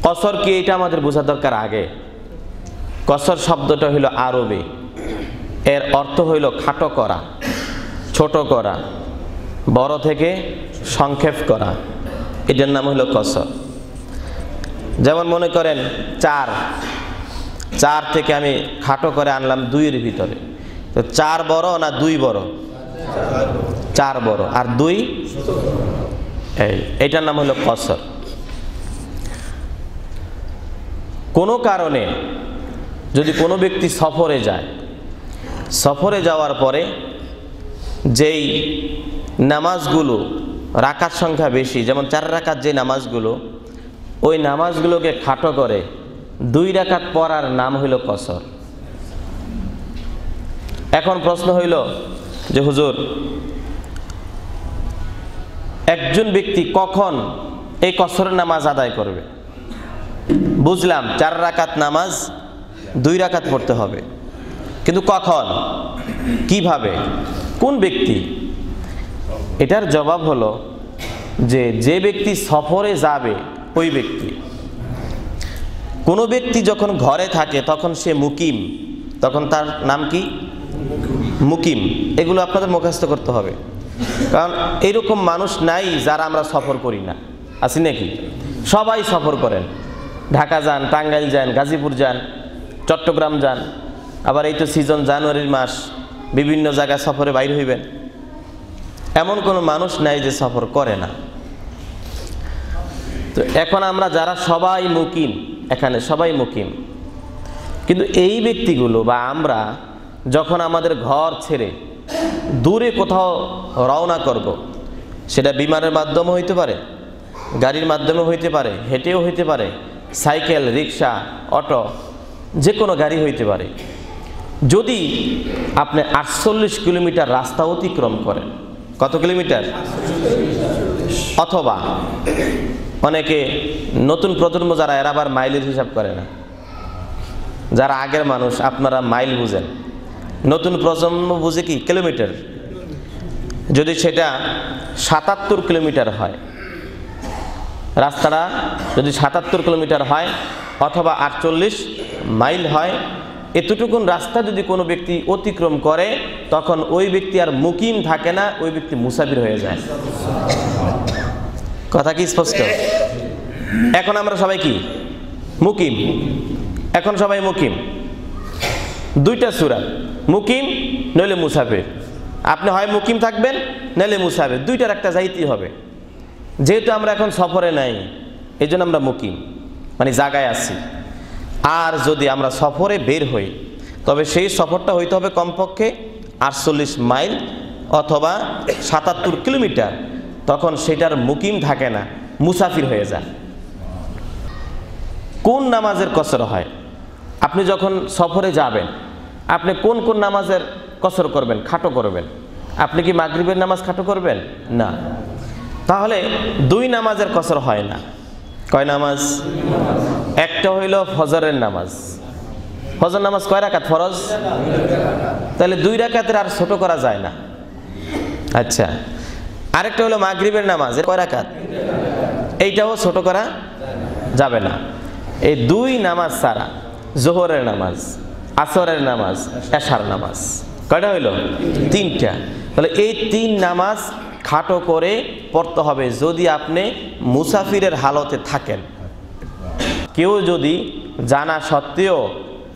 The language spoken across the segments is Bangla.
কসর কি এটা আমাদের বোঝা দরকার আগে। কসর শব্দটা হইল আরবি, এর অর্থ হইল খাটো করা, ছোট করা, বড় থেকে সংক্ষেপ করা, এটার নাম হইল কসর। যেমন মনে করেন চার থেকে আমি খাটো করে আনলাম 2-এর ভিতরে, তো 4 বড় না 2 বড়? 4 বড় আর 2 এইটার নাম হলো কসর। কোনো কারণে যদি কোনো ব্যক্তি সফরে যায়, সফরে যাওয়ার পরে যেই নামাজগুলো রাকাত সংখ্যা বেশি, যেমন 4 রাকাত যে নামাজগুলো, ওই নামাজগুলোকে খাটো করে 2 রাকাত পড়ার নাম হইল কসর। এখন প্রশ্ন হইল যে হুজুর, একজন ব্যক্তি কখন এই কসরের নামাজ আদায় করবে? বুঝলাম 4 রাকাত নামাজ 2 রাকাত পড়তে হবে, কিন্তু কখন, কিভাবে, কোন ব্যক্তি? এটার জবাব হলো যে ব্যক্তি সফরে যাবে ওই ব্যক্তি। কোনো ব্যক্তি যখন ঘরে থাকে তখন সে মুকিম, তখন তার নাম কি? মুকিম। এগুলো আপনাদের মুখস্থ করতে হবে, কারণ এইরকম মানুষ নাই যারা আমরা সফর করি না, আছি নাকি? সবাই সফর করেন, ঢাকা যান, টাঙ্গাইল যান, গাজীপুর যান, চট্টগ্রাম যান, আবার এই তো সিজন জানুয়ারির মাস, বিভিন্ন জায়গায় সফরে বাইর হইবেন। এমন কোনো মানুষ নাই যে সফর করে না। তো এখন আমরা যারা সবাই মুকিম, এখানে সবাই মুকিম, কিন্তু এই ব্যক্তিগুলো বা আমরা যখন আমাদের ঘর ছেড়ে দূরে কোথাও রওনা করব, সেটা বিমানের মাধ্যমে হইতে পারে, গাড়ির মাধ্যমে হইতে পারে, হেঁটেও হইতে পারে, সাইকেল, রিক্সা, অটো, যে কোনো গাড়ি হইতে পারে। যদি আপনি 48 কিলোমিটার রাস্তা অতিক্রম করেন, কত কিলোমিটার? অথবা অনেকে নতুন প্রজন্ম যারা, এরা আবার মাইলের হিসাব করে না, যারা আগের মানুষ আপনারা মাইল বুঝেন, নতুন প্রজন্ম বুঝে কি কিলোমিটার। যদি সেটা 77 কিলোমিটার হয়, রাস্তাটা যদি 77 কিলোমিটার হয় অথবা 48 মাইল হয়, এতটুকুন রাস্তা যদি কোনো ব্যক্তি অতিক্রম করে, তখন ওই ব্যক্তি আর মুকিম থাকে না, ওই ব্যক্তি মুসাফির হয়ে যায়। কথা কি স্পষ্ট? এখন আমরা সবাই কি মুকিম, এখন সবাই মুকিম। 2টা সূরা, মুকিম নইলে মুসাফির। আপনি হয় মুকিম থাকবেন নইলে মুসাফির, 2টার একটা যাইতেই হবে। যেহেতু আমরা এখন সফরে নাই, এই জন্য আমরা মুকিম, মানে জায়গায় আছি। আর যদি আমরা সফরে বের হই, তবে সেই সফরটা হইতে হবে কমপক্ষে 48 মাইল অথবা 77 কিলোমিটার, তখন সেটার মুকিম থাকে না, মুসাফির হয়ে যায়। কোন নামাজের কসর হয়? আপনি যখন সফরে যাবেন, আপনি কোন কোন নামাজের কসর করবেন, খাটো করবেন? আপনি কি মাগরিবের নামাজ খাটো করবেন? না। তাহলে 2 নামাজের কসর হয় না। কয় নামাজ? একটা হইল ফজরের নামাজ। ফজর নামাজ কয় রাকাত ফরজ? তাহলে 2 রাকাতের আর ছোট করা যায় না। আচ্ছা, আরেকটা হলো মাগরিবের নামাজ, কয় রাকাত? এইটাও ছোট করা যাবে না। এই 2 নামাজ ছাড়া জোহরের নামাজ, আসরের নামাজ, এশার নামাজ, কয়টা হইল? 3টা। তাহলে এই 3 নামাজ খাটো করে পড়তে হবে যদি আপনি মুসাফিরের হালতে থাকেন। কেউ যদি জানা সত্ত্বেও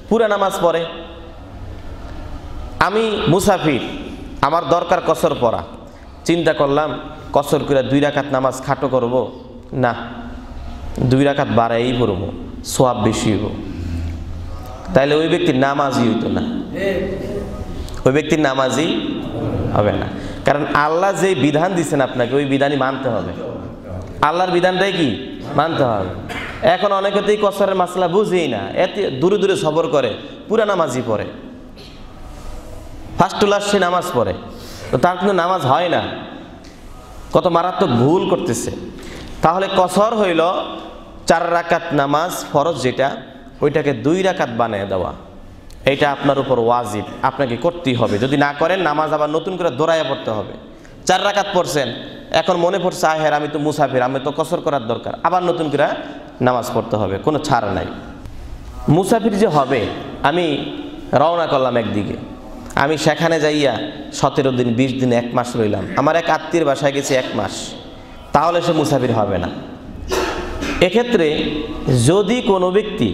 পুরা নামাজ পড়ে, আমি মুসাফির, আমার দরকার কসর পড়া, চিন্তা করলাম কসর করে 2 রাকাত নামাজ খাটো করব, না, 2 রাকাত বাড়াই পড়ব, সওয়াব বেশি হইব, তাইলে ওই ব্যক্তির নামাজই হইতো না, ওই ব্যক্তির নামাজই হবে না। কারণ আল্লাহ যে বিধান দিচ্ছেন আপনাকে, ওই বিধানই মানতে হবে। আল্লাহর বিধানটাই কি মানতে হবে। এখন অনেকেতেই কসরের মাসলা বুঝেই না, এতে দূরে দূরে সফর করে, পুরা নামাজই পড়ে, ফার্স্ট টু লাস্ট সে নামাজ পড়ে, তো তার কিন্তু নামাজ হয় না, কত মারাত্মক ভুল করতেছে। তাহলে কসর হইল 4 রাকাত নামাজ ফরজ যেটা, ওইটাকে 2 রাকাত বানিয়ে দেওয়া, এটা আপনার উপর ওয়াজিব, আপনাকে করতেই হবে। যদি না করেন নামাজ আবার নতুন করে দৌড়াইয়া পড়তে হবে। 4 রাকাত পড়ছেন, এখন মনে পড়ছে আহের আমি তো মুসাফির, আমি তো কসর করার দরকার, আবার নতুন করে নামাজ পড়তে হবে, কোনো ছাড় নাই। মুসাফির যে হবে, আমি রওনা করলাম একদিকে, আমি সেখানে যাইয়া 17 দিন 20 দিন 1 মাস রইলাম, আমার এক আত্মীয়ের বাসায় গেছি 1 মাস, তাহলে সে মুসাফির হবে না। এক্ষেত্রে যদি কোনো ব্যক্তি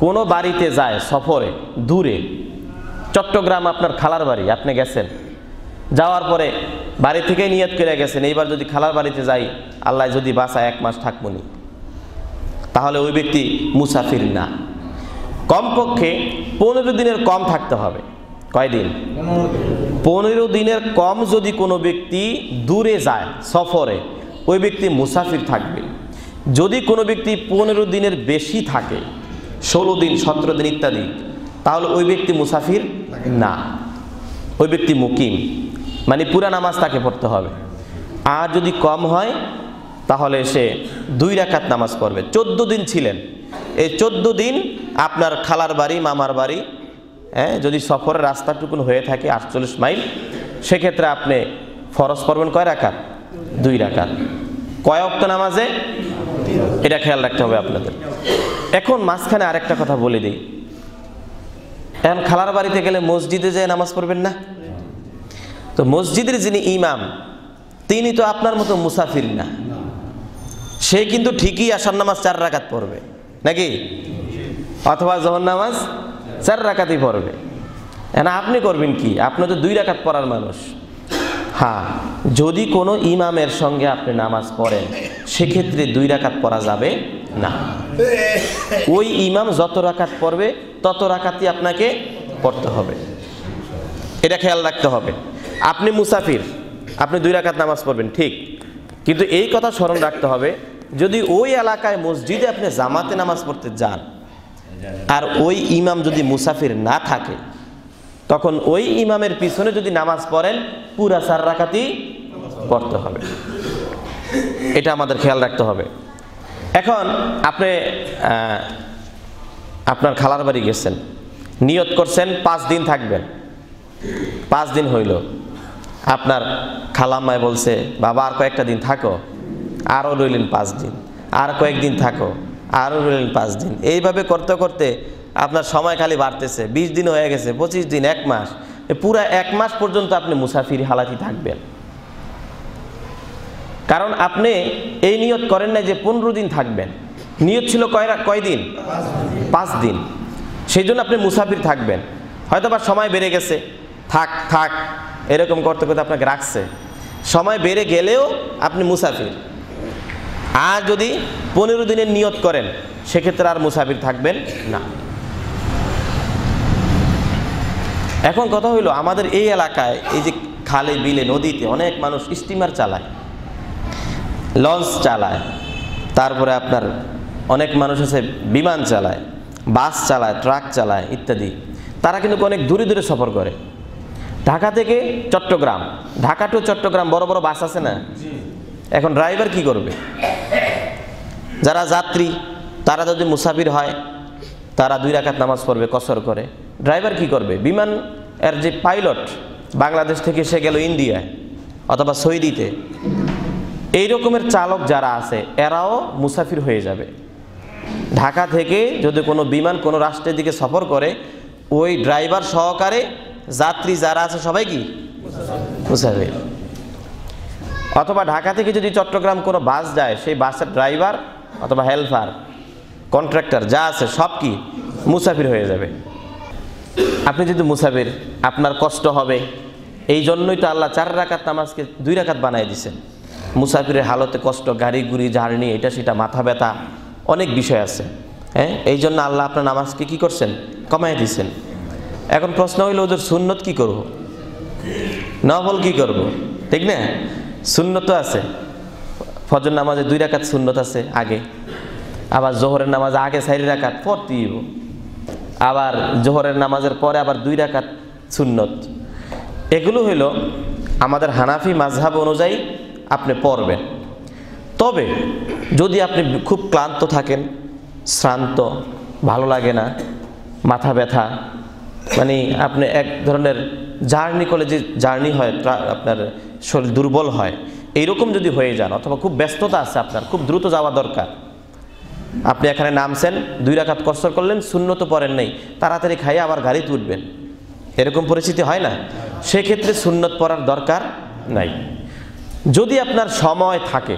কোনো বাড়িতে যায় সফরে, দূরে, চট্টগ্রাম আপনার খালার বাড়ি, আপনি গেছেন, যাওয়ার পরে বাড়ি থেকেই নিয়ত করে গেছেন এইবার যদি খালার বাড়িতে যাই, আল্লাহ যদি বাঁচায় 1 মাস থাকবনি, তাহলে ওই ব্যক্তি মুসাফির না। কমপক্ষে 15 দিনের কম থাকতে হবে। কয়দিন? 15 দিনের কম যদি কোনো ব্যক্তি দূরে যায় সফরে, ওই ব্যক্তি মুসাফির থাকবে। যদি কোনো ব্যক্তি 15 দিনের বেশি থাকে, 16 দিন 17 দিন ইত্যাদি, তাহলে ওই ব্যক্তি মুসাফির না, ওই ব্যক্তি মুকিম, মানে পুরা নামাজ তাকে পড়তে হবে। আর যদি কম হয় তাহলে সে 2 রাকাত নামাজ পড়বে। 14 দিন ছিলেন, এই 14 দিন আপনার খালার বাড়ি, মামার বাড়ি, যদি সফরের রাস্তাটুকুন হয়ে থাকে 48 মাইল, সেক্ষেত্রে আপনি ফরজ পড়বেন কয় রাকাত? 2 রাকাত। কয় ওয়াক্ত নামাজে? এটা খেয়াল রাখতে হবে আপনাদের। এখন মাঝখানে আরেকটা কথা বলে দিই, এখন খালার বাড়িতে গেলে মসজিদে যেয়ে নামাজ পড়বেন না? তো মসজিদের যিনি ইমাম, তিনি তো আপনার মতো মুসাফির না, সে কিন্তু ঠিকই আসার নামাজ 4 রাকাত পড়বে, নাকি? অথবা জোহর নামাজ 4 রাকাতই পড়বে। এখন আপনি করবেন কি? আপনি তো 2 রাকাত পড়ার মানুষ। হ্যাঁ, যদি কোনো ইমামের সঙ্গে আপনি নামাজ পড়েন, সেক্ষেত্রে 2 রাকাত পড়া যাবে না। ওই ইমাম যত রাকাত পড়বে তত রাকাতই আপনাকে পড়তে হবে, এটা খেয়াল রাখতে হবে। আপনি মুসাফির, আপনি 2 রাকাত নামাজ পড়বেন ঠিক, কিন্তু এই কথা স্মরণ রাখতে হবে, যদি ওই এলাকায় মসজিদে আপনি জামাতে নামাজ পড়তে যান আর ওই ইমাম যদি মুসাফির না থাকে, তখন ওই ইমামের পিছনে যদি নামাজ পড়েন পুরা 4 রাকাতই পড়তে হবে, এটা আমাদের খেয়াল রাখতে হবে। এখন আপনি আপনার খালার বাড়ি গেছেন, নিয়ত করছেন 5 দিন থাকবেন, 5 দিন হইল, আপনার খালাম্মায় বলছে বাবা আর কয়েকটা দিন থাকো, আরও রইলেন 5 দিন, আর কয়েকদিন থাকো, আরও রইলেন 5 দিন, এইভাবে করতে করতে আপনার সময় খালি বাড়তেছে। 20 দিন হয়ে গেছে, 25 দিন, 1 মাস, পুরা 1 মাস পর্যন্ত আপনি মুসাফির হালাতি থাকবেন। কারণ আপনি এই নিয়ত করেন না যে 15 দিন থাকবেন, নিয়ত ছিল কয়দিন? 5 দিন। সেই জন্য আপনি মুসাফির থাকবেন। হয়তো বা সময় বেড়ে গেছে, থাক থাক এরকম করতে করতে আপনাকে রাখছে, সময় বেড়ে গেলেও আপনি মুসাফির। আর যদি 15 দিনের নিয়ত করেন, সেক্ষেত্রে আর মুসাফির থাকবেন না। এখন কথা হইল, আমাদের এই এলাকায় এই যে খালে বিলে নদীতে অনেক মানুষ স্টিমার চালায়, লঞ্চ চালায়, তারপরে আপনার অনেক মানুষ আছে বিমান চালায়, বাস চালায়, ট্রাক চালায় ইত্যাদি। তারা কিন্তু অনেক দূরে দূরে সফর করে। ঢাকা থেকে চট্টগ্রাম, ঢাকা টু চট্টগ্রাম বড় বড় বাস আছে না? এখন ড্রাইভার কি করবে? যারা যাত্রী তারা যদি মুসাফির হয়, তারা 2 রাকাত নামাজ পড়বে কসর করে। ড্রাইভার কি করবে? বিমান এর যে পাইলট, বাংলাদেশ থেকে সে গেল ইন্ডিয়ায় অথবা সৌদিতে, এই রকমের চালক যারা আছে এরাও মুসাফির হয়ে যাবে। ঢাকা থেকে যদি কোনো বিমান কোনো রাষ্ট্রের দিকে সফর করে, ওই ড্রাইভার সহকারে যাত্রী যারা আছে সবাই কি মুসাফির। অথবা ঢাকা থেকে যদি চট্টগ্রাম কোনো বাস যায়, সেই বাসের ড্রাইভার অথবা হেল্পার, কন্ট্রাক্টর যা আছে সব কি মুসাফির হয়ে যাবে। আপনি যদি মুসাফির, আপনার কষ্ট হবে, এই জন্যই তো আল্লাহ 4 রাকাত নামাজকে 2 রাকাত বানাই দিয়েছেন। মুসাফিরের হালতে কষ্ট, গাড়ি গুড়ি জার্নি, এটা সেটা, মাথা ব্যথা, অনেক বিষয় আছে। এই জন্য আল্লাহ আপনার নামাজকে কি করছেন? কমাই দিয়েছেন। এখন প্রশ্ন হইল, ওদের সুন্নত কি করব, নফল কি করব? ঠিক না? সুন্নত আছে, ফজর নামাজে 2 রাকাত সুন্নত আছে আগে, আবার জোহরের নামাজে আগে 4 রাকাত পড়তে দিব, আবার জোহরের নামাজের পরে আবার 2 রাকাত সুন্নত। এগুলো হইল আমাদের হানাফি মাযহাব অনুযায়ী আপনি পড়বেন। তবে যদি আপনি খুব ক্লান্ত থাকেন, শ্রান্ত, ভালো লাগে না, মাথা ব্যথা, মানে আপনি এক ধরনের জার্নি করলে যে জার্নি হয়, আপনার শরীর দুর্বল হয়, এইরকম যদি হয়ে যান, অথবা খুব ব্যস্ততা আছে আপনার, খুব দ্রুত যাওয়া দরকার, আপনি এখানে নামছেন, 2 রাকাত কসর করলেন, সুন্নত পড়েন নেই, তাড়াতাড়ি খাইয়ে আবার গাড়িতে উঠবেন, এরকম পরিস্থিতি হয় না? সেক্ষেত্রে সুন্নত পড়ার দরকার নাই। যদি আপনার সময় থাকে,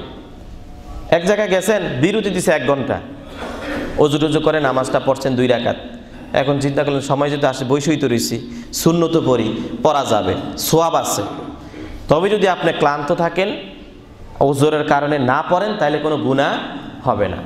এক জায়গায় গেছেন, বিরতি দিছে 1 ঘন্টা, অজু টজু করে নামাজটা পড়ছেন 2 রাকাত, এখন চিন্তা করলেন সময় যদি আসে বৈশই তো রয়েছি, সুন্নত পড়ি, পড়া যাবে, সোয়াব আছে। তবে যদি আপনি ক্লান্ত থাকেন, ওজোরের কারণে না পড়েন, তাহলে কোনো গুনাহ হবে না।